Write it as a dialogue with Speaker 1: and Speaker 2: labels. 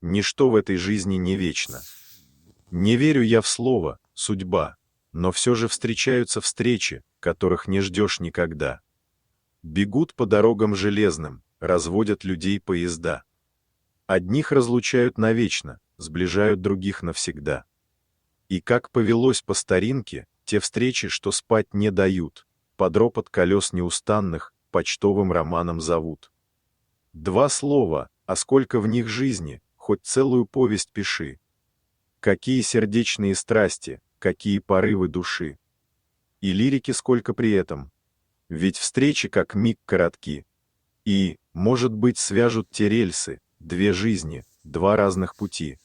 Speaker 1: Ничто в этой жизни не вечно. Не верю я в слово «судьба», но все же встречаются встречи, которых не ждешь никогда. Бегут по дорогам железным, разводят людей поезда. Одних разлучают навечно, сближают других навсегда. И как повелось по старинке, те встречи, что спать не дают, под ропот колес неустанных, почтовым романом зовут. Два слова, а сколько в них жизни, хоть целую повесть пиши. Какие сердечные страсти, какие порывы души. И лирики сколько при этом. Ведь встречи как миг коротки. И, может быть, свяжут те рельсы, две жизни, два разных пути.